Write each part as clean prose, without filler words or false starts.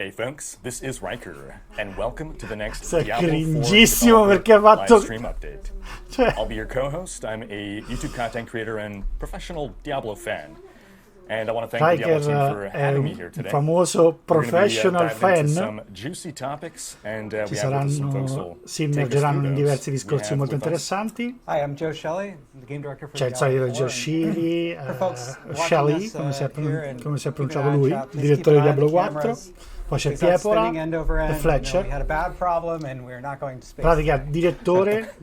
Hey folks, this is Rhykker, and welcome to the next Sei Diablo IV cringissimo perché ha Developer fatto... live stream update. Cioè, I'll be your co-host. I'm a YouTube content creator and professional Diablo fan. And I want to thank the Diablo team for Rhykker è having me un here today. famoso We're gonna be, professional diving into fan. some juicy topics, and Ci we have with us some folks saranno, who'll si take us immergeranno through in those. diversi We discorsi have molto with us interessanti. Hi, I'm Joe Shelley, the game director for C'è il solito Diablo Joe 4. Shelley, For folks watching Shelley, us, come si è, here and come si è keeping pronunciato an eye on lui, chat, il please direttore di keep an eye Diablo on the 4. cameras. Poi c'è It's not Piepora spinning end over end. e Fletcher. We had a bad problem and we're not going to space. Pratica direttore,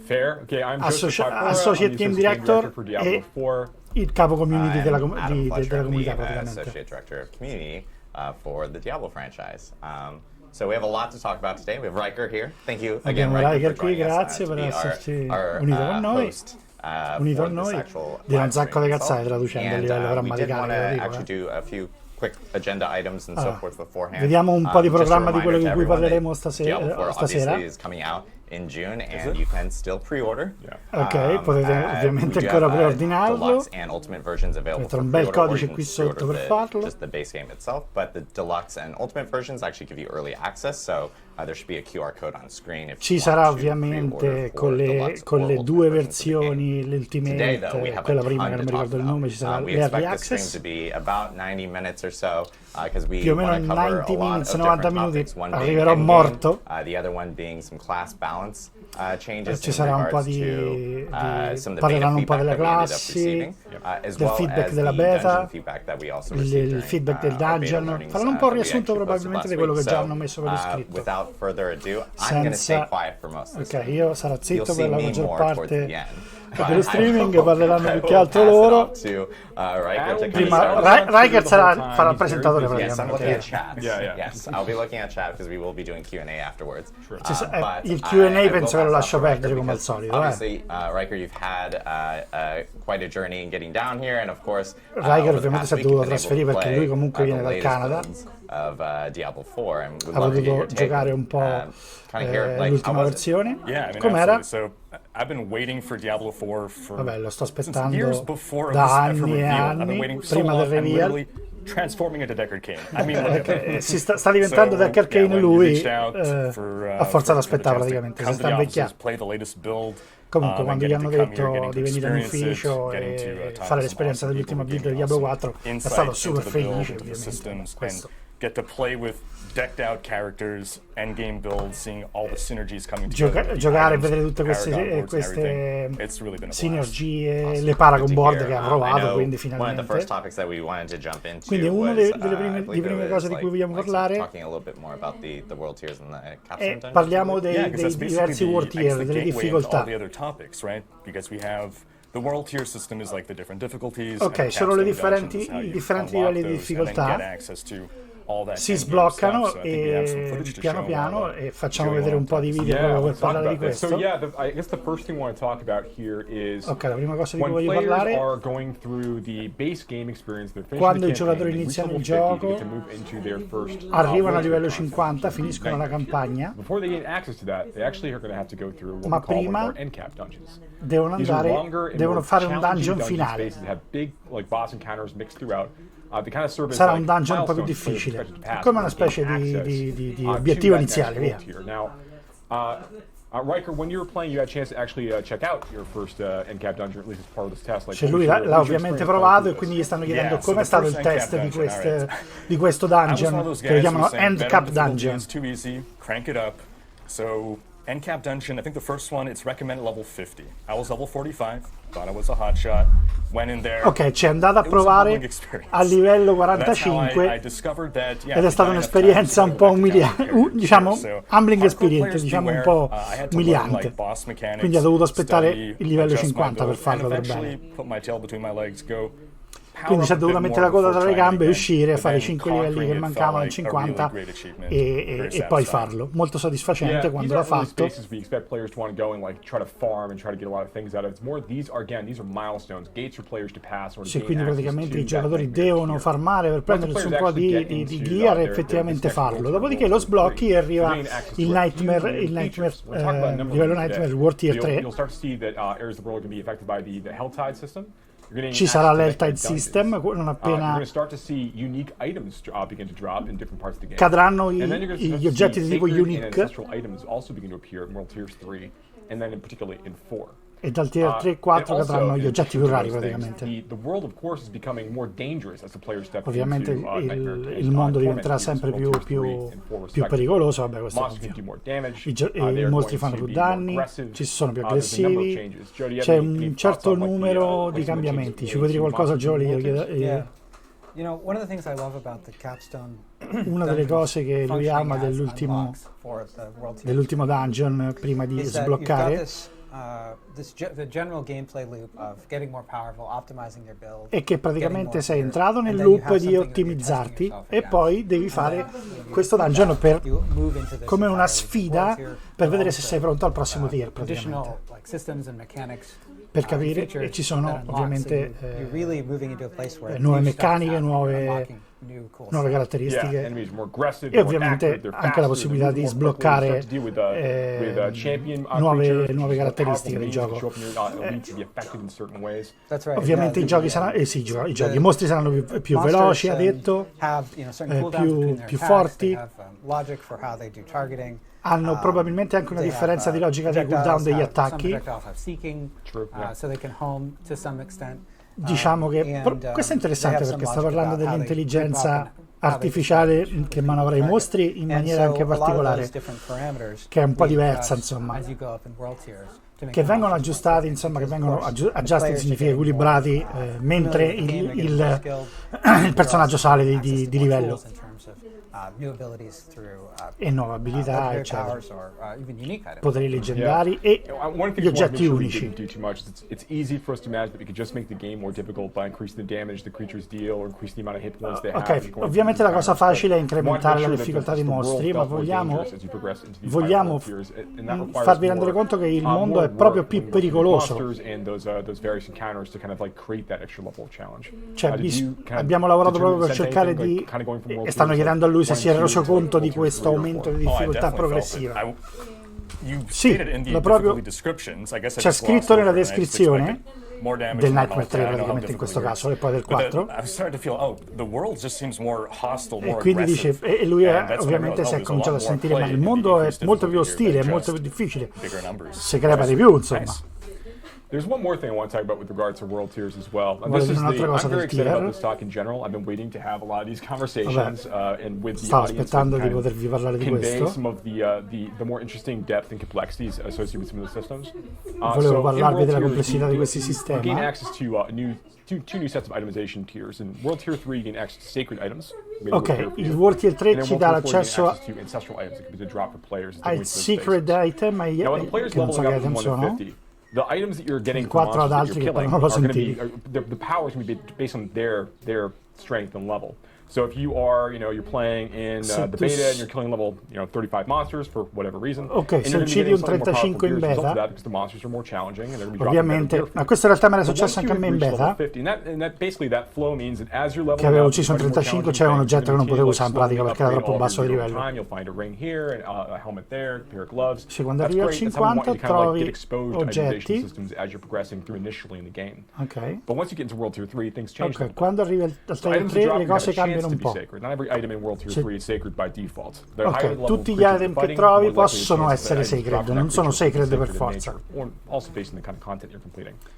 Fair. Okay, I'm Joseph Pipora. I'm the associate game director for Diablo e 4. il capo community della Adam Fletcher, della comunità I'm the praticamente. Associate Director of Community for the Diablo franchise. So we have a lot to talk about today. We have Rhykker here. Thank you again, Abbiamo Rhykker for qui, joining us, grazie to per be esserci our unito con noi. host, Unito a for this noi, actual dirà un live sacco di stream cazzate itself. traducendo a And, livello we did grammaticale, want ve lo to dico, actually do a few quick agenda items and so forth beforehand. Vediamo un po' di Just a programma di quello reminder di to cui everyone parleremo that Diablo 4 stasera. obviously is coming out in June, and you can still pre-order. Ok, potete ovviamente we do ancora have, preordinarlo. Deluxe and Ultimate versions available Avete for un bel pre-order, or codice you qui can sotto pre-order per farlo. just the base game itself, but the Deluxe and Ultimate versions actually give you early access, so there should be a QR code on screen if Ci you sarà want to ovviamente pre-order con for le, Deluxe con or le Ultimate due versions of the game. versioni, Today, l'Ultimate though, we e have quella a prima che ton non to mi talk ricordo il about. nome, ci sarà We l'Early expect this stream Access. to be about 90 minutes or so, because we Più o meno want to cover 90 a lot minutes, of 90 different minuti, topics. One being arriverò endgame, morto. The other one being some class balance changes Ci in sarà un po' regards di to some of the beta parleranno un po' feedback delle that we ended up classi, receiving, as del well feedback as della the beta, dungeon feedback that we also received il during feedback del our beta dungeon. learnings, Faranno un po' il that we riassunto actually posted probabilmente last di quello che week. già So, hanno messo per iscritto. without further ado, I'm going to stay quiet for most of this. Ok, io sarò You'll zitto see per la me maggior more towards the parte end. dello streaming, I parleranno più che will altro pass it loro. off to, Rhykker to Prima kind of Rhykker farà il presentatore Yes, I'm looking at praticamente. chat. Yeah. Yes, I'll be looking at chat because we will be doing Q&A afterwards. But Il Q&A I penso che will lo pass lascio off to Rhykker perdere come al because solito. Obviously, Rhykker, you've had quite a journey in getting down here, and of course, Rhykker over the ovviamente past si è week, dovuto you've been able trasferire to perché play, lui comunque viene the dal latest Canada. builds of Diablo 4, and would Ha love to get potuto your take. giocare un po' Kind of hear, like, l'ultima how was it? versione. Yeah, I mean, Com'era? absolutely. So I've been waiting for Diablo 4 for Vabbè, lo sto since years aspettando before da this ever anni e reveal. I've been anni, waiting so prima long. del I'm reveal. literally transforming into Deckard Cain. I mean, look at it. Si sta diventando So, Deckard yeah, Kane when you lui, reached out a forza for di the aspettare chance to praticamente, si come to sta the offices, invecchiando. play the latest build, Comunque, quando gli and hanno getting to come here, detto getting di to venire in experience it, ufficio getting to e talk fare to l'esperienza some awesome dell'ultima people, build del giving Diablo awesome 4, è insight stato super into the build, felice into the ovviamente. systems, and Questo. get to play with decked out characters, endgame builds, seeing all the synergies coming together. Giocare e items, vedere tutte Paragon boards and queste everything. It's really been a blast. sinergie, le Paragon board che ha I provato, know quindi one of the first finalmente. topics that we wanted to jump into Quindi una was, delle I believe prime it cose was di cui vogliamo parlare talking a little bit more about the world tiers and the capstone e dungeons. parliamo Yeah, dei 'cause that's diversi basically world I guess, tier, the delle gateway into all difficoltà. the other topics, right? Because we have the world tier system is like the different difficulties. Ok, and the sono le capstone differenti, dungeons, how i you differenti unlock livelli di those and then difficoltà. get access to all that Si endgame sbloccano stuff. So I think we have some e footage to piano show piano while, e facciamo Joey vedere un wanna po' di talk video Yeah, proprio per let's talk parlare di about this. questo. So yeah, I guess the first thing we want to talk about here is Ok, la prima cosa di when cui voglio players parlare, are going through the base game experience, they're finishing quando the i giocatori campaign, iniziano reach il level 50, gioco, they get to move into their first, arrivano a world livello tier content, 50, which is finiscono la nightmare. campagna, Before they gain access to that, they actually are going to have to go through what ma we call one of prima our end cap dungeons. devono These are andare, longer and devono more fare un challenging dungeon finale. spaces that have big like boss encounters mixed throughout. They kind of serve as Sarà like un dungeon un po' più milestones players difficile, expected to pass come una before specie gaining access, di to obiettivo that next iniziale, via. world tier. Now, Rhykker, when you were playing, you had a chance to actually check out your first end cap dungeon, at least as part of this test. Like, Cioè what lui was your- l'ha what was your ovviamente experience provato playing e quindi gli stanno Yeah, chiedendo so com'è the stato first il end test cap di, dungeon, alright. di questo I was one of dungeon those che guys who chiamano was saying, End better Cap difficulty Dungeon. is too easy, crank it up. So end cap dungeon, I think the first one, it's recommended level 50. I was level 45, thought I was a hot shot, went in there. Ok, ci è andato a It was a provare humbling experience. a livello That's how I 45 discovered that, yeah, ed è stata we got un'esperienza un enough po' time to go back to umiliante, character diciamo so humbling hardcore experience, players diciamo un beware. po' I had to learn, umiliante. like, boss mechanics, Quindi ha dovuto aspettare study, il livello adjust my 50 per build, farlo and per eventually bene. put my tail between my legs, go Quindi si è dovuto mettere la coda tra le gambe e uscire a fare i 5 livelli che conquering it mancavano al felt like a 50 really great achievement, e very poi satisfying. farlo. Molto soddisfacente Yeah, quando these l'ha aren't really fatto. spaces we expect players to want to go and like try to farm and try to get a lot of things out of. It's more these are milestones, gates for players to pass or to Sì, gain quindi access praticamente to i giocatori that nightmare devono tier. farmare per prendersi un po' di gear e effettivamente farlo. Dopodiché lo sblocchi e arriva il Nightmare, livello Nightmare World Tier 3. You'll start to see that areas of the world can be affected by the Helltide system. ci sarà l'Helltide System, non appena cadranno gli oggetti di tipo unique, e dal tier 3 e 4 cadranno gli oggetti più rari praticamente. Ovviamente il mondo diventerà sempre più pericoloso, vabbè, questo è ovvio. I mostri fanno più danni, ci sono più aggressivi, c'è un certo numero di cambiamenti. Ci puoi dire qualcosa, Jolie? Una delle cose che lui ama dell'ultimo dungeon prima di sbloccare è che praticamente sei entrato nel loop di ottimizzarti e poi devi fare questo dungeon come una sfida per vedere se sei pronto al prossimo tier praticamente, per capire, e ci sono ovviamente nuove meccaniche, nuove caratteristiche e ovviamente anche la possibilità di sbloccare nuove caratteristiche del gioco. Ovviamente i mostri saranno più veloci, ha detto, più forti, hanno probabilmente anche una differenza di logica di cooldown degli attacchi. Diciamo che questo è interessante perché sta parlando dell'intelligenza artificiale che manovra i mostri in maniera anche particolare, che è un po' diversa, insomma, che vengono aggiustati, insomma, che vengono adjusted significa equilibrati mentre il personaggio sale di livello e nuove abilità, eccetera, poteri leggendari e gli oggetti unici. Ok, ovviamente la cosa facile è incrementare la difficoltà dei mostri, ma vogliamo farvi rendere conto che il mondo è proprio più pericoloso. Cioè, abbiamo lavorato proprio per cercare di, e stanno chiedendo a lui se si era reso conto di questo aumento di difficoltà progressiva. Sì, c'è scritto nella descrizione del Nightmare 3 praticamente in questo caso, e poi del 4, e quindi dice, e lui ovviamente si è cominciato a sentire, ma il mondo è molto più ostile, è molto più difficile, si crepa di più, insomma. There's one more thing I want to talk about with regards to world tiers as well. And this is I'm very excited about this talk in general. I've been waiting to have a lot of these conversations and with the audience to kind of convey some of the more interesting depth and complexities associated with some of the systems. Volevo parlarvi della complessità di questi sistemi. You gain access to two new sets of itemization tiers. In World Tier 3 you gain access to sacred items. Ok, il World Tier 3 ci dà l'accesso ai secret item, che non so che item sono. The items that you're getting from monsters that you're killing are going to be, the power is going to be based on their strength and level. So if you are, you're playing in the beta and you're killing level, 35 monsters for whatever reason. Ok, se uccidi un 35 in beta, ovviamente, ma questo in realtà mi era successo anche a me in beta, che avevo ucciso un 35, c'era un oggetto che non potevo usare in pratica perché era troppo basso di livello. Sì, quando arrivi al 50 trovi oggetti. Ok, quando arrivi al Tier 3 le cose cambiano un po'. Ok, tutti gli item che trovi possono essere sacred, non sono sacred per forza.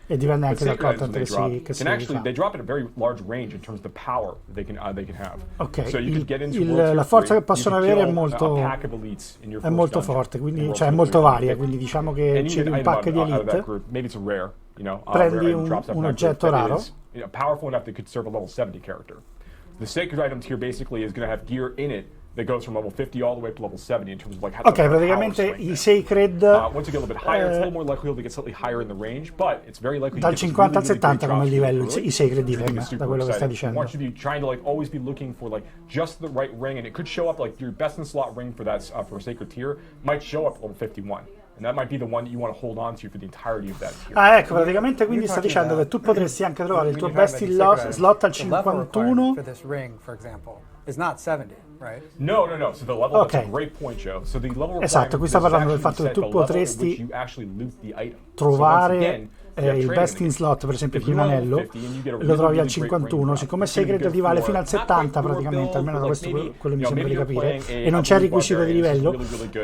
E dipende anche dal content che si fa. Ok, la forza che possono avere è molto forte, quindi, cioè è molto varia, quindi diciamo che c'è un pack di elite, prendi un oggetto raro. The sacred items here basically is going to have gear in it that goes from level 50 all the way up to level 70 in terms of like how praticamente i sacred once you get a little bit higher, it's a little more likely to get slightly higher in the range, but it's very likely dal 50 al 70 come livello i sacred item, da quello che sta dicendo. I want you to be trying to like always be looking for like just the right ring, and it could show up like your best in slot ring for that for a sacred tier might show up level 51. And that might be the one that you want to hold on to for the entirety of that tier. Ah, ecco, praticamente quindi sta dicendo che tu potresti anche trovare il tuo best in slot al 51. No. So the level, that's a great point, Joe. So the level esatto, qui sta parlando del fatto che tu potresti trovare il best in slot, per esempio di un anello, lo trovi al 51, siccome Sacred ti vale fino al 70 praticamente, almeno da questo quello mi sembra di capire, e non c'è requisito di livello,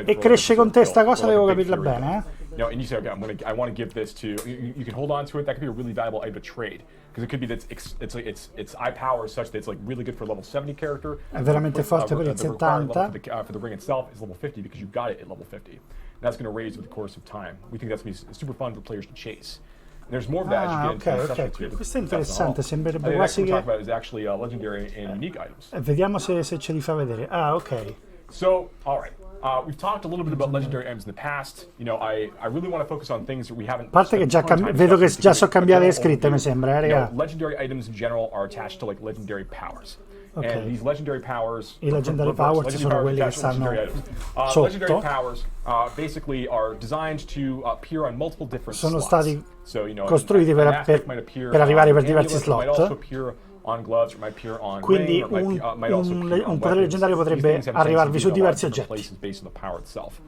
e cresce con te sta cosa, devo capirla bene, and you say, okay, I want to give this to you can hold on to it. That could be a really valuable item to trade because it could be that its eye power is such that it's like really good for level 70 character. È veramente forte per il 70. For the ring itself is level 50 because you got it at level 50. And that's going to raise with the course of time. We think that's going to be super fun for players to chase. And there's more of that as you get into ok. Questo è interessante, sembrerebbe quasi che... talk about is actually legendary and unique items. Vediamo se ce li fa vedere. Ah, ok. So, all right. We've talked a little bit about legendary items in the past. You know, I really want to focus on things that we haven't. A parte che già vedo che già so cambiare le scritte, mi sembra, raga. Legendary items in general are attached to like legendary powers. And these legendary powers. I legendary powers sono quelli che stanno sotto. Legendary powers basically are designed to appear on multiple different sono slots. stati So, you know, costruiti per arrivare per diversi slot. On gloves, or might appear on Quindi ring, might also appear on un potere leggendario potrebbe arrivarvi su diversi oggetti. Based on the power itself.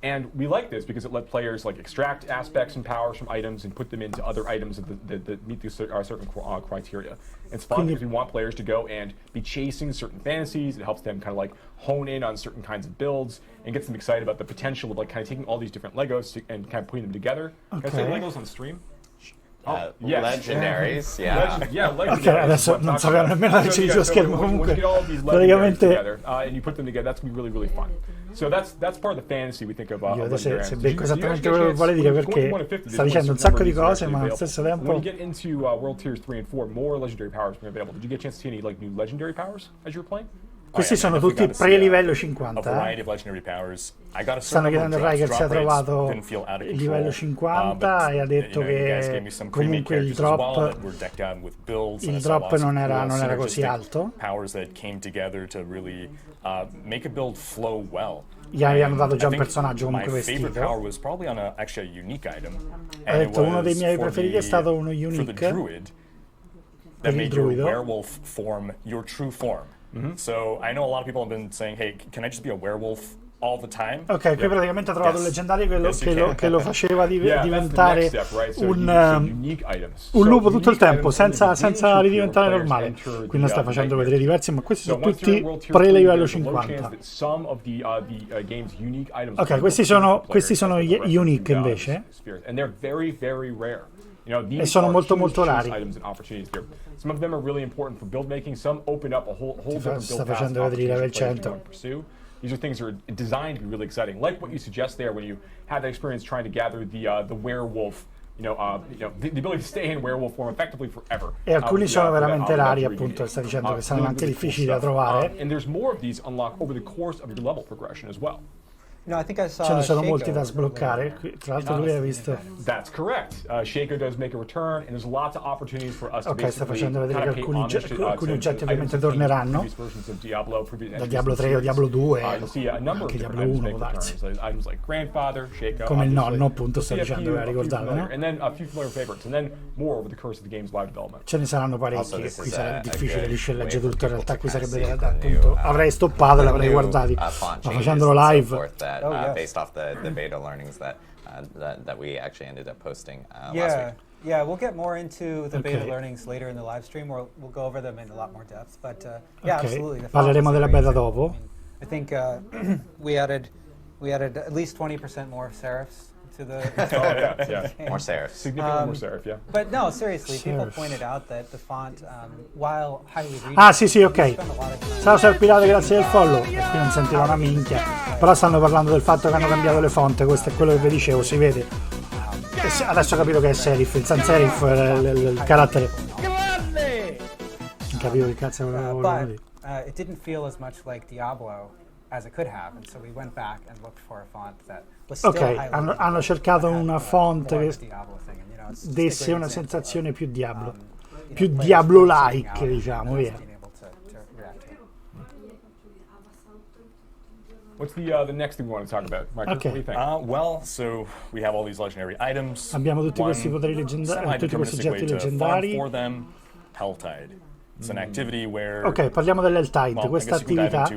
And we like this because it let players like extract aspects and powers from items and put them into other items that meet these certain criteria. It's fun because we want players to go and be chasing certain fantasies. It helps them kind of like hone in on certain kinds of builds and gets them excited about the potential of like kind of taking all these different Legos and kind of putting them together. Can I say Legos on the stream? Yes. Legendaries, Ok, adesso non sappiamo nemmeno che c'è sullo schermo, comunque praticamente and you put them together, that's really really fun. So that's part of the fantasy we think of. Io se becco esattamente quello che vuole dire, perché sta dicendo un sacco di cose, ma allo stesso tempo. When you get into World Tiers 3 and 4, more legendary powers become available. Did you get a chance to see any like new legendary powers as you were playing? Questi sono tutti pre-livello 50. Stanno chiedendo a Rhykker se ha trovato il livello 50 e ha detto che comunque il drop non era così alto. Gli hanno dato già un personaggio comunque vestito. Ha detto uno dei miei preferiti è stato uno unique per il druido. So I know a lot of people have been saying, hey, can I just be a werewolf all the time? Ok, qui praticamente ha trovato un leggendario che lo faceva diventare un lupo tutto il tempo, senza ridiventare normale. Qui non sta facendo vedere diversi, ma questi sono tutti pre-livello 50. Ok, questi sono unique invece. E sono molto molto rari. Some of them are really important for build making. Some open up a whole different build path opportunities for players to pursue. These are things that are designed to be really exciting, like what you suggest there when you had that experience trying to gather the werewolf. The ability to stay in werewolf form effectively forever. E alcuni sono veramente rari, appunto, sta dicendo che saranno anche difficili da trovare. And there's more of these unlocked over the course of your level progression as well. No, I think I saw Ce ne sono molti da sbloccare. Tra l'altro lui ha visto. That's correct. Shaco does make a return, and there's lots of opportunities for us to sta facendo vedere che alcuni oggetti ovviamente torneranno. Da Diablo 3 o Diablo 2, anche Diablo 1 può darsi. Come il nonno, appunto, sta dicendo, aveva ricordato, no? Ce ne saranno parecchi, che qui sarebbe difficile di scegliere tutto, in realtà qui sarebbe appunto, avrei stoppato e l'avrei guardati, ma facendolo live. Based off the beta learnings that we actually ended up posting last week. Yeah, we'll get more into the beta learnings later in the live stream. We'll go over them in a lot more depth. But yeah, absolutely. Parleremo della beta dopo. I think we added at least 20% more serifs to the More serifs. Significantly more serif, yeah. But no, seriously, people pointed out that the font, while highly readable, sì, ok. Ciao Serpirate, grazie del follow. E qui non sentirò una minchia. Però stanno parlando del fatto che hanno cambiato le fonti. Questo è quello che vi dicevo, si vede. E adesso ho capito che è serif, il sans serif, il carattere. Non capivo che cazzo volevano dire. It didn't feel as much like Diablo as it could have, and so we went back and looked for a font that was still hanno cercato una font che desse una sensazione più Diablo, più Diablo-like, diciamo, via. What's the next thing we want to talk about, Rhykker? What do you think? Well, so we have all these legendary items. Abbiamo tutti questi poteri leggendari, tutti questi oggetti leggendari. For them, Helltide. It's an activity where, ok, parliamo dell'Helltide, questa attività.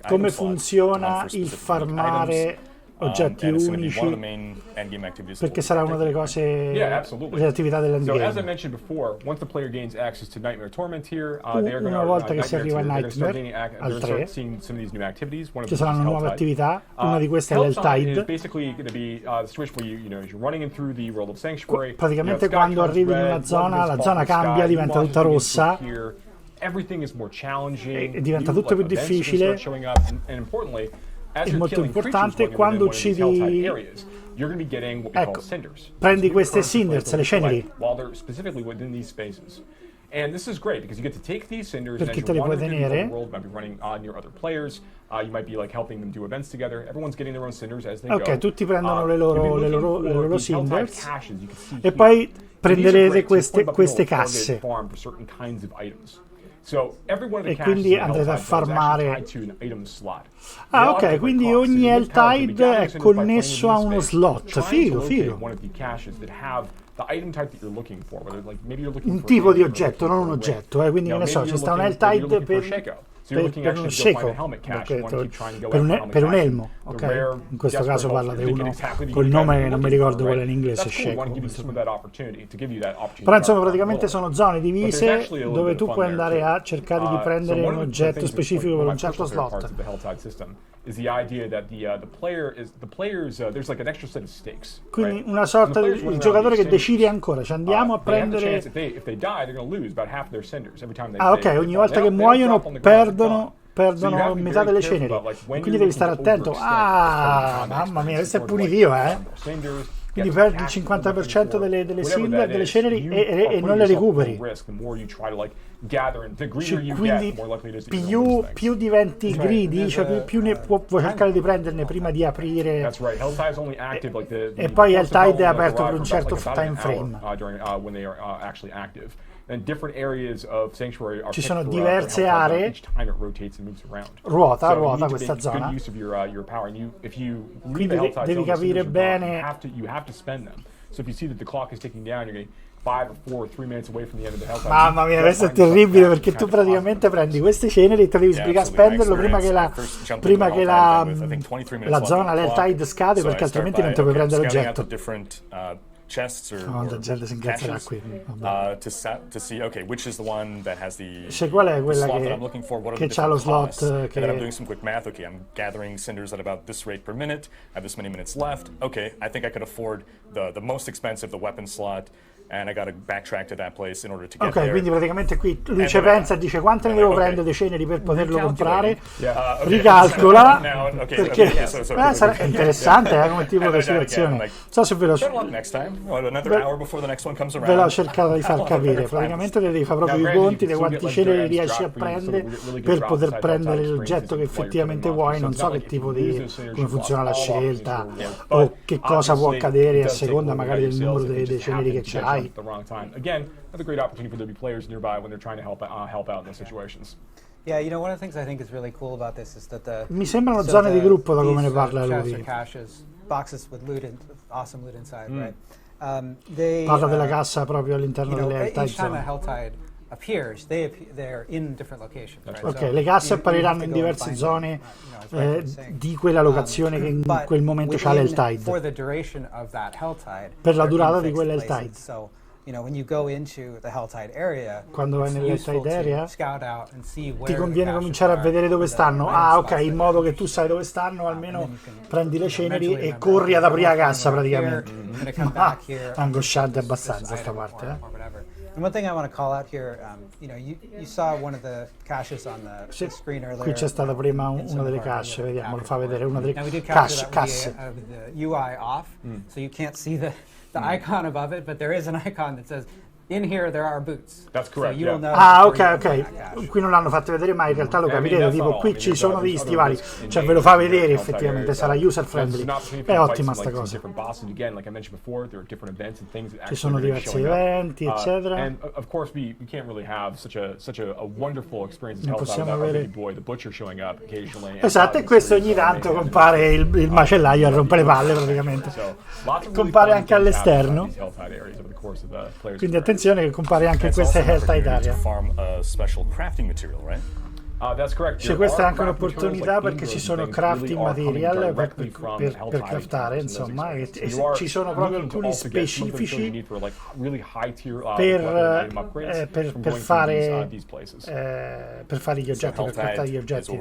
Come funziona il farmare oggetti and it's going to be one of the unici, main endgame activities. perché sarà una delle cose, Yeah, absolutely. le attività So as I dell'endgame. mentioned before, once the player gains access to Nightmare Torment here, they are going Una volta che to si arriva a they're going to start Nightmare, gaining al 3, start seeing some of these new activities. One of ci them is saranno nuove Helltide. attività, una di queste è Helltide is l'Helltide. basically going to be the situation where as you're running in through the world of Sanctuary, Praticamente sky quando turns arrivi in red, una zona, blood la begins zona to fall from the cambia, sky, diventa new tutta monsters begin to rossa, appear, everything is more challenging, e diventa new, tutto più events can difficile. start showing up, and importantly, as È you're molto killing importante creatures quando within one of these uccidi- Helltide areas, you're going to be getting what we Ecco, call cinders. prendi So queste new currency cinders, le players will ceneri. collect while they're specifically within these spaces. And this is great because you get to take these cinders and Perché as te li you're puoi wandering through the tenere. world, you might be running on your other players, you might be like helping them do events together. Everyone's getting their own cinders as they go. Ok, tutti prendono le loro, You'll be le looking loro, for le loro these Helltide cinders caches you can see e here. poi And these are prenderete great to queste, put up in queste a target casse. farm for certain kinds of items. So every one of the E caches quindi in andrete a Helltide is actually farmare. tied to an item slot. Ah, They all ok, have different quindi costs. So ogni you get power to be Helltide gathering è cinders by playing connesso in a this uno space, slot. trying to Figo, locate figo. one of the caches that have the item type that you're looking for, whether like maybe you're looking Un for tipo di you're oggetto, looking non for un a oggetto, ring. quindi che ne so, maybe ci you're sta un looking- maybe you're Helltide looking for a per, Shaco. So you're looking per actually uno to go find sceco, a helmet cache. You want to keep trying to go per after un, helmet per un caches. elmo, The ok? rare In questo desperate caso parla helpers di that get uno exactly the col unique nome, item non mi you're ricordo looking qual for, è in inglese, That's cool. We want to give you sceco. some of that opportunity, to give you that opportunity. Però insomma to praticamente sono zone divise actually a little dove bit tu of puoi fun there, andare too. a cercare di prendere So un one of the oggetto things that's, specifico like, per one un of my certo personal favorite slot. parts of the Helltide system is the idea that the players there's like an extra set of stakes. Quindi right? una sorta And the di players running giocatore around che these decide cinders, ancora, ci andiamo a they have the prendere. chance if they die, they're going to lose about half of their cinders every time they. Ah, ok, they ogni fall. volta che They don't muoiono drop on the ground, they're gone. So you have perdono to be metà very delle careful ceneri. about, like, when Quindi you're devi stare looking to attento. overextend, Ah, mamma mia, questo è punitivo, eh. Quindi perdi il 50% delle cinder, delle ceneri e non le recuperi. Quindi più diventi greedy, cioè più ne puoi cercare di prenderne prima di aprire. E poi Helltide è aperto per un certo time frame. Ci sono diverse aree. Ruota questa zona. Quindi devi capire bene. Mamma mia, questo è terribile perché tu praticamente prendi queste ceneri e te devi sbrigare a spenderlo prima che la zona l'Helltide scade, perché altrimenti non ti puoi prendere l'oggetto. Chests No, la gente si incazzerà qui. To see, okay, which is the one that has the Cioè, qual è quella slot that I'm looking for, what are che the c'ha lo different slot costs, che and then I'm doing some quick math. Okay, I'm gathering cinders at about this rate per minute. I have this many minutes left. Okay, I think I could afford the most expensive, the weapon slot, and I got to backtrack to that place in order to get there. Ok, quindi praticamente qui lui ci pensa e dice quante ne devo prendere dei ceneri per poterlo comprare, ricalcola, perché sarà interessante come tipo di situazione. Non so se ve l'ho cercato di far capire. Praticamente devi fare proprio i conti di quanti ceneri riesci a prendere per poter prendere l'oggetto che effettivamente vuoi. Non so che tipo di, come funziona la scelta o che cosa può accadere a seconda magari del numero dei ceneri che c'hai. The wrong time. Again, another great opportunity for there to be players nearby when they're trying to help out in those situations. Yeah, you know, one of the things I think is really cool about this is that Mi sembrano zone di gruppo da come ne parla lui. Caches, boxes with loot and awesome loot inside, right? Parla della cassa proprio all'interno delle Helltide each time a zone. Helltide appears, they're in different locations. Right? Ok, So le casse you have appariranno to in go and diverse find zone them, as Rhykker was saying. di quella locazione che in But quel momento c'ha for l'Helltide. the duration of that Helltide, Per la they're in durata di fixed quella places. Helltide. So, you know, when you go into the Helltide area, Quando vai it's nell'Helltide useful to area, scout out and see where ti the conviene caches cominciare a are, vedere dove the stanno. item Ah, ok, spots in that modo they're che tu sai dove stanno, almeno and then you can, prendi le ceneri mentally e remember, corri ad okay, aprire la I'm cassa going here, praticamente. I'm gonna come back here, Angosciante this abbastanza sta item parte, or whatever. And one thing I want to call out here, you know, you saw one of the caches on the Sì, screen earlier. qui c'è stata prima in some una delle of our casse, video vediamo, lo capture fa vedere, una delle Now we did capture casse. that with the UI off, so you can't see the icon above it, but there is an icon that says, in here there are boots. That's correct, So you will know Ah, before ok, you open that ok. cache. Qui non l'hanno fatto vedere, ma in realtà lo I mean, capirete. that's Tipo, not all. qui I mean, ci there's sono other degli stivali, risks in cioè ve games lo fa in vedere Helltide effettivamente. areas. Sarà user It's friendly. an opportunity È to fight ottima some, sta like, some cosa. different bosses. Again, like I mentioned before, there are different events and things that Ci actually sono are gonna be diversi showing up. eventi, eccetera. And of course, we can't really have such a wonderful experience as Non Helltide possiamo without our avere- baby boy, the butcher, showing up occasionally. Esatto, e questo ogni tanto compare il macellaio a rompere le palle praticamente. Compare anche all'esterno. Quindi attenzione che compare anche in queste Helltide area. Farm a special crafting material, right? That's correct. Cioè, questa è anche un'opportunità perché ci sono crafting material per craftare, insomma, e ci sono proprio alcuni specifici per fare gli oggetti, per craftare gli oggetti.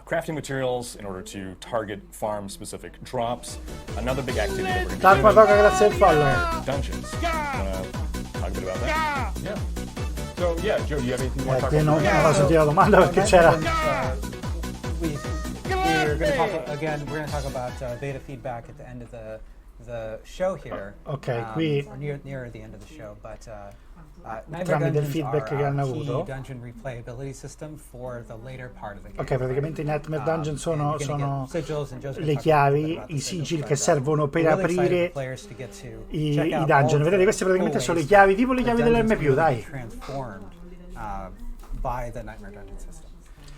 Crafting materials in order to target farm specific drops. Another big activity that we're Talpa Toca, grazie al follow. Dungeons. Talk a bit about that? Yeah. So yeah, Joe, do you have anything you want to talk Qui non about? ho sentito la domanda perché c'era. We're going to talk again. We're going to talk about beta feedback at the end of the show here. Ok, qui or near the end of the show, but tramite il feedback che hanno avuto. Dungeon replayability system for the later part of the game. Ok, praticamente i Nightmare Dungeon sono le le chiavi, i sigil che servono per aprire i dungeon. Vedete, queste praticamente sono le chiavi, tipo le chiavi dell'M+, dai.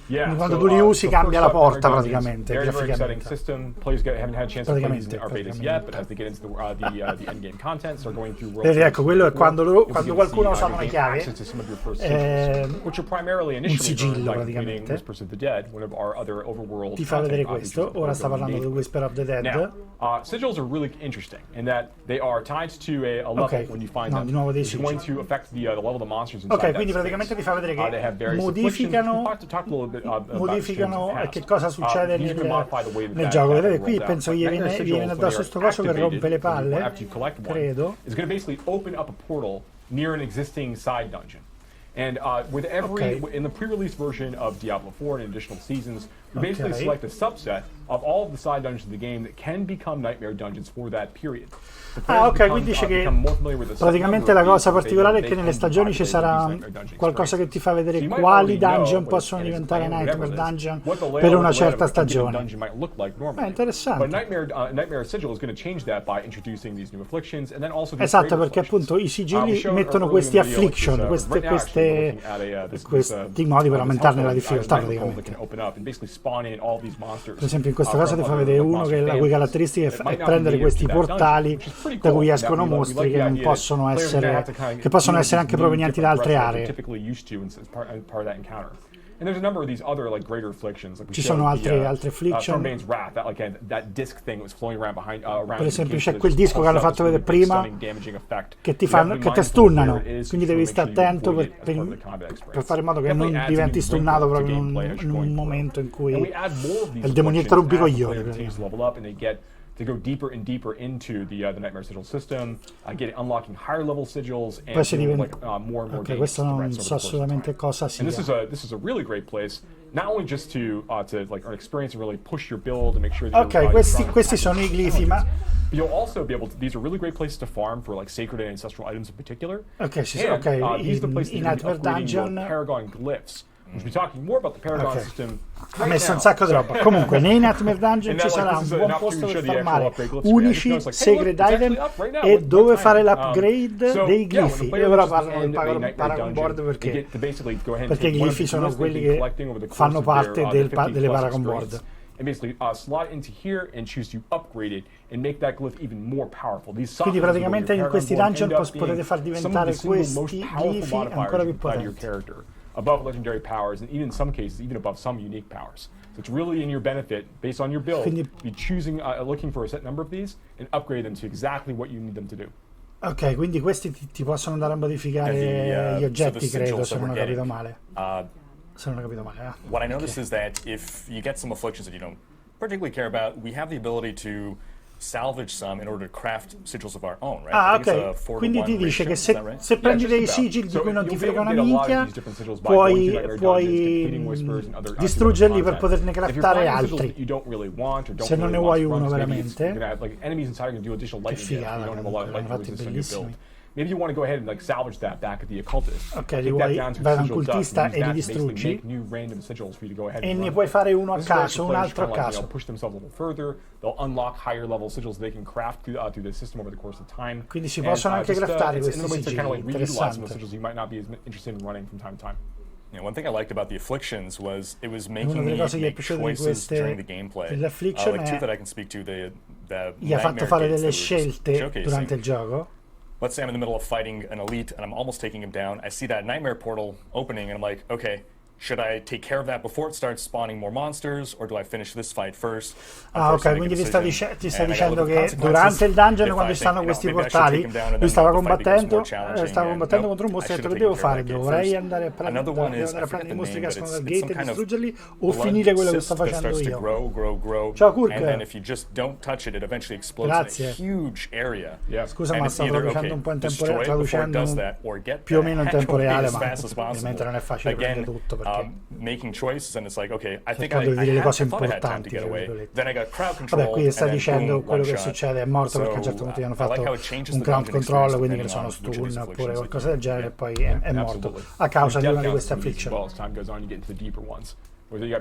Yeah, quando tu li usi cambia la porta praticamente. Very exciting system. Players haven't had a chance to play these in our betas yet, but as they get into the end game content, start going through world. Ecco, quello è quando qualcuno usa una chiave, un sigillo praticamente, ti fa vedere questo. Ora sta parlando di Whisper of the Dead. Sigils are really interesting in that they are tied to a level when you find them. Di nuovo dei It's going sigilli. to affect the level of the monsters inside. Ok, quindi praticamente ti fa vedere che modificano che cosa succede nel gioco. Vedete, qui penso gli viene addosso questo coso che rompe le palle, credo. It's going to basically open up a portal near an existing side dungeon. And with in the pre-release version of Diablo IV and additional seasons, you basically select a subset of all of the side dungeons of the game that can become nightmare dungeons for that period. Ok, quindi dice che praticamente la cosa particolare è che nelle stagioni ci sarà qualcosa che ti fa vedere quali dungeon possono diventare Nightmare Dungeon per una certa stagione. È interessante. Esatto, perché appunto i sigilli mettono questi Affliction, questi modi per aumentarne la difficoltà praticamente. Per esempio in questa cosa ti fa vedere uno che la cui caratteristica è prendere questi portali da cui escono mostri che non possono essere, che possono essere anche provenienti da altre aree. Ci sono altre affliction. Per esempio c'è quel disco che hanno fatto vedere prima che ti stunnano, quindi devi stare attento per fare in modo che non diventi stunnato proprio in un momento in cui è il demonietto rompicoglioni. To go deeper and deeper into the Nightmare Sigil system, unlocking higher level sigils and more and more games. Questo non so assolutamente cosa sia. And this is a really great place, not only just to like earn experience and really push your build and make sure that questi sono i glifi, ma you'll also be able to. These are really great places to farm for like sacred and ancestral items in particular. In Nightmare Dungeon Paragon glyphs. Ha messo un sacco di roba. Comunque nei Nightmare Dungeon ci sarà un buon posto per farmare unici, sacred item e dove fare l'upgrade dei glifi. Io ora parlo del Paragon Board perché i glifi sono quelli che fanno parte delle Paragon Board. And basically slot into here and choose to upgrade it and make that glyph even more powerful. Quindi praticamente in questi dungeon potete far diventare questi glifi ancora più potenti. Above legendary powers, and even in some cases, even above some unique powers. So it's really in your benefit, based on your build, be choosing, looking for a set number of these, and upgrade them to exactly what you need them to do. Ok, quindi questi ti possono andare a modificare gli oggetti, credo, se non ho capito male. What I noticed is that if you get some afflictions that you don't particularly care about, we have the ability to salvage some in order to craft sigils of our own, right? Ok, quindi ti dice che se prendi dei sigil di cui non ti frega una minchia, puoi distruggerli per poterne craftare altri. Se non ne vuoi uno veramente. Che figata, l'hanno fatti bellissimi. Maybe you want to go ahead and like salvage that back at the occultist. Ok, vai da un cultista e li distruggi e ne puoi fare uno a caso, un altro a caso. Quindi si possono anche craftare questi sigilli, interessante. One thing I liked about the Afflictions was it was making me make choices during the gameplay. Like two that I can speak to, the gli ha fatto fare delle scelte durante il gioco. Let's say I'm in the middle of fighting an elite and I'm almost taking him down. I see that nightmare portal opening and I'm like, okay, should I take care of that before it starts spawning more monsters, or do I finish this fight first? Ok, quindi ti stai dicendo che durante il dungeon, quando ci stanno questi portali, lui stava combattendo contro un mostro e ha detto che devo fare? Dovrei andare a prendere i mostri che escono dal gate e distruggerli, o finire quello che sto facendo io? Ciao Kurk. Grazie. Scusa, ma stavo traducendo un po' in tempo reale, traducendo più o meno in tempo reale, ma ovviamente non è facile prendere tutto, perché cercando di dire le cose importanti. Vabbè, qui sta dicendo quello che succede, è morto perché a un certo punto gli hanno fatto un crowd control, quindi che ne sono stun oppure qualcosa del genere, e poi è morto a causa di una di queste affliction. Quindi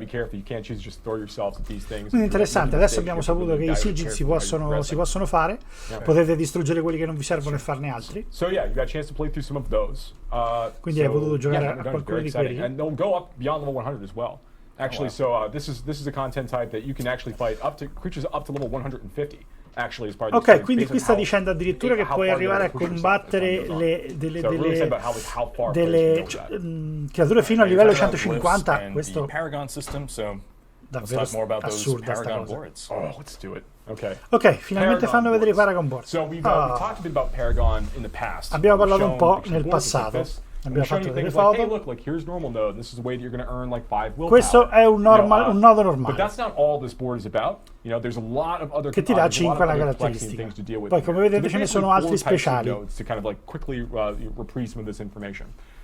interessante, adesso abbiamo saputo che i sigil si possono fare, potete distruggere quelli che non vi servono e farne altri. Quindi hai potuto giocare a qualcuno di quelli. Actually, this is a content type that you can actually fight up to creatures up to level 150. Ok, quindi qui sta dicendo addirittura che puoi arrivare a combattere delle creature fino al livello 150. Questo davvero assurda sta cosa. Ok, finalmente fanno vedere i Paragon Board. Abbiamo parlato un po' nel passato. Abbiamo fatto delle foto. Questo è un nodo normale che ti dà 5 alla caratteristica. Poi, come vedete, ce ne sono altri speciali.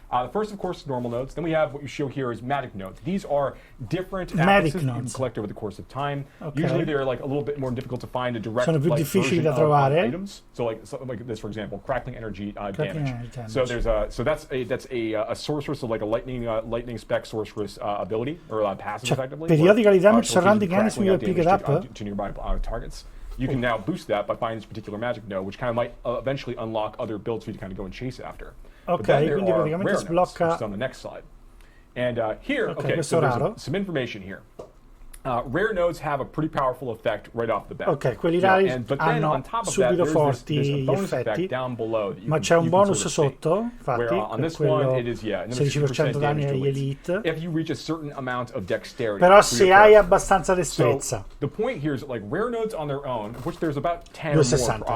The first, of course, is normal nodes. Then we have what you show here is magic nodes. These are different magic nodes that you can collect over the course of time. Usually they're like a little bit more difficult to find a direct sono più difficili da trovare. Items. So like this, for example, crackling energy damage. So that's a sorceress, so like a lightning spec sorceress ability or passive effectively. Periodically damage surrounding enemies when you pick it up to nearby targets. You can now boost that by finding this particular magic node, which kind of might eventually unlock other builds for you to kind of go and chase after. Ok, quindi praticamente sblocca. On the next slide. And here, so there's some information here. Rare nodes have a pretty powerful effect right off the bat. Ok, quelli rari hanno subito forti gli effetti, ma c'è un bonus sotto, infatti, per quello 16% danni agli elite. Però se hai abbastanza destrezza. The point here is like rare nodes on their own, of which there's about 10 more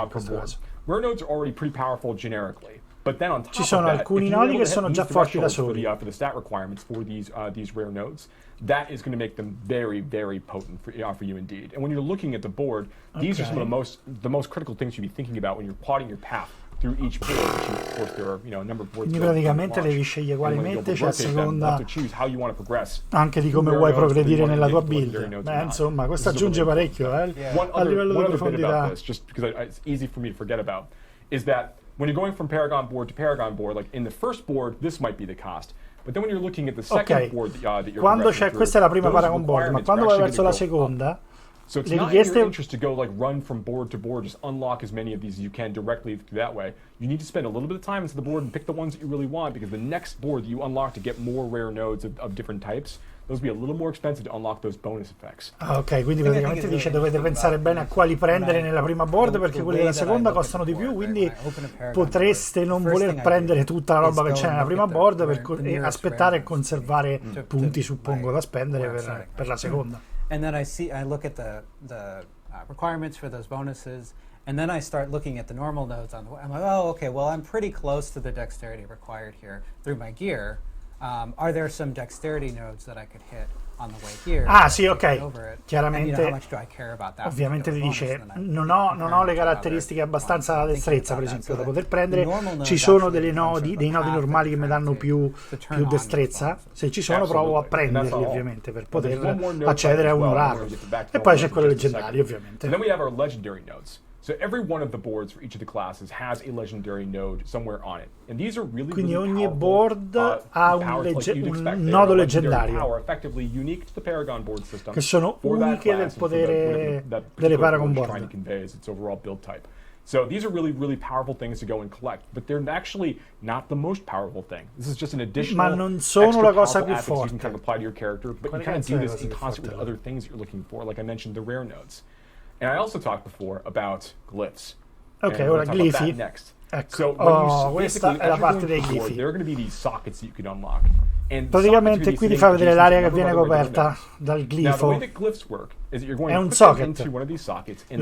per board. Rare nodes are already pretty powerful generically. But then on top ci sono alcuni nodi che sono già forti da soli. For the stat requirements for these rare nodes, that is going to make them very, very potent for you indeed. And when you're looking at the board, these are some of the most critical things you should be thinking about when you're plotting your path through each board. Which of course there are a number of boards. Quindi praticamente devi scegliere quali metterci a seconda anche di come vuoi progredire nella tua build. Beh, insomma, questo aggiunge parecchio a livello di profondità. Just because it's easy for me to forget about, is that when you're going from Paragon board to Paragon board, like in the first board, this might be the cost. But then when you're looking at the second board that you're quando c'è, questa è la prima Paragon board, ma quando vai verso la seconda, so it's not in your interest to go like run from board to board, just unlock as many of these as you can directly through that way. You need to spend a little bit of time into the board and pick the ones that you really want, because the next board that you unlock to get more rare nodes of different types, those will be a little more expensive to unlock those bonus effects. Ok, quindi praticamente dice dovete pensare bene a quali prendere nella prima board, perché quelli della seconda costano di più, quindi potreste non voler prendere tutta la roba che c'è nella prima board e aspettare e conservare punti, suppongo, da spendere per la seconda. And then I look at the requirements for those bonuses, and then I start looking at the normal nodes on the way. I'm like, oh, okay, well, I'm pretty close to the dexterity required here through my gear. Are there some dexterity nodes that I could hit on the way here? Ah, sì, ok. Chiaramente, ovviamente ti dice, non ho le caratteristiche abbastanza da destrezza, per esempio, da poter prendere. Ci sono dei nodi normali che mi danno più destrezza. Se ci sono, provo a prenderli, ovviamente, per poter accedere a uno raro. E poi c'è quello leggendario, ovviamente. And then we have our legendary nodes. So every one of the boards for each of the classes has a legendary node somewhere on it. And these are really, quindi really ogni powerful, board ha un nodo leggendario, effectively unique to the Paragon board system, che sono uniche del potere delle Paragon board. Trying to convey its overall build type. So these are really, really powerful things to go and collect, but they're actually not the most powerful thing. This is just an additional, ma non sono la cosa più forte. You can forte. kind of apply to your character, but you kind of do this in concert with other things that you're looking for. Like I mentioned, the rare nodes. And I also talked before about glyphs. Ok, ora glifi. Ecco, questa è la parte dei glifi. There are going to be these sockets that you can unlock. Praticamente qui ti fa vedere l'area che viene coperta dal glifo. È un socket. Lo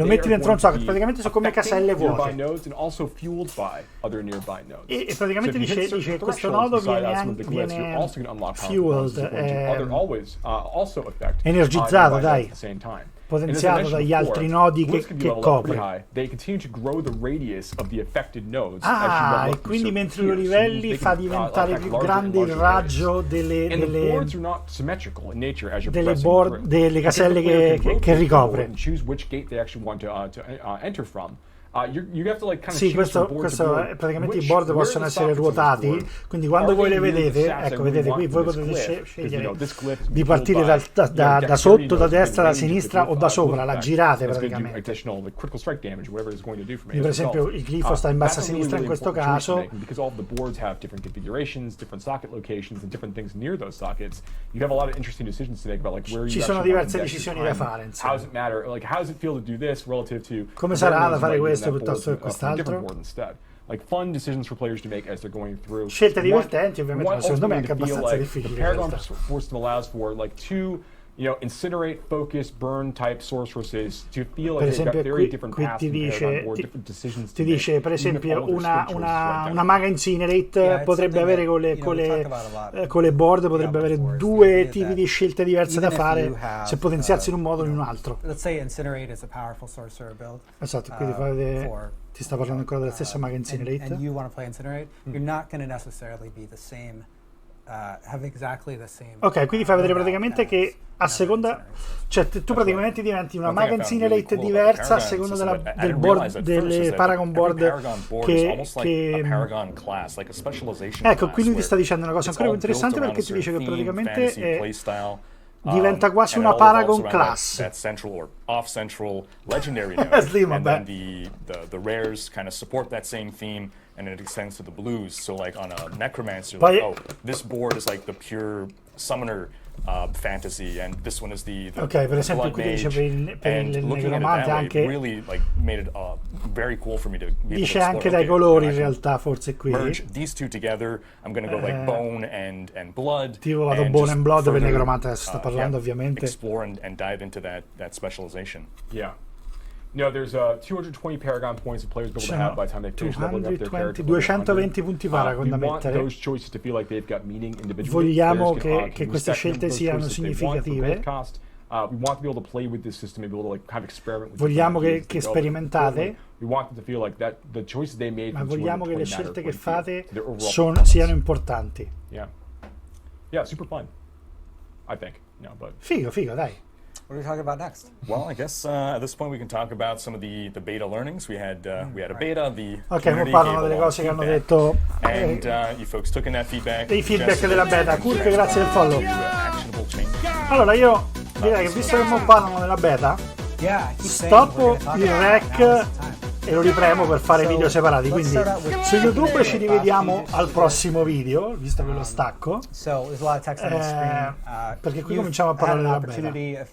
metti dentro un socket, praticamente sono come caselle vuote. E praticamente dice che questo nodo viene fueled, energizzato, dai, potenziato dagli altri nodi che copre. E quindi mentre lo livelli fa diventare più grande il raggio delle caselle che ricopre. Sì, questo è praticamente i board possono essere ruotati, quindi quando voi le vedete, ecco, vedete qui, voi potete scegliere di partire da sotto, da destra, da sinistra o da sopra, la girate praticamente. Quindi per esempio il glifo sta in basso a sinistra in questo caso. Ci sono diverse decisioni da fare, insomma. Come sarà da fare questo piuttosto che quest'altro? Scelte divertenti, ovviamente, ma secondo me è anche abbastanza difficile. Incinerate, focus, burn type sorceresses to feel per like esempio they've got very different qui paths ti dice per esempio una maga Incinerate potrebbe avere con le board potrebbe avere due tipi di scelte diverse da fare se potenziarsi in un modo o in un altro. Esatto, quindi ti sta parlando ancora della stessa maga Incinerate. Ok, quindi fa vedere praticamente che a seconda, cioè tu praticamente diventi una maga Incinerate diversa a seconda del board, delle Paragon board ecco, qui lui ti sta dicendo una cosa ancora più interessante, perché ti dice che praticamente diventa quasi una Paragon class. That central or off-central legendary node, and then the rares kind of support that same theme, and it extends to the blues. So like on a necromancer, like, oh, this board is like the pure summoner fantasy, and this one is the ok, per esempio qui dice per il necromante anche really like made it very cool for me to be dice anche dai colori in realtà, forse qui merge these two together. I'm going to go like bone and blood, tipo vado bone and blood per il necromante, adesso sto parlando ovviamente explore and dive into that specialization. No, there's 220 Paragon points that players will be able to have by the time they finish leveling up their character. 220 punti Paragon da mettere. Vogliamo che queste scelte siano significative. Vogliamo che sperimentate. Ma vogliamo che le scelte che fate siano importanti. Yeah, super fun. I think. No, but figo, dai. What are we talking about next? Well, I guess at this point we can talk about some of the beta learnings. We had a beta, the community parlano delle cose che hanno detto and you folks took in that feedback. Dei feedback della beta. Kurk, grazie del follow. Allora io direi che visto che non parlano della beta, stoppo il rec e lo ripremo per fare video separati, quindi su YouTube ci rivediamo al prossimo video, visto che lo stacco, perché qui cominciamo a parlare della beta.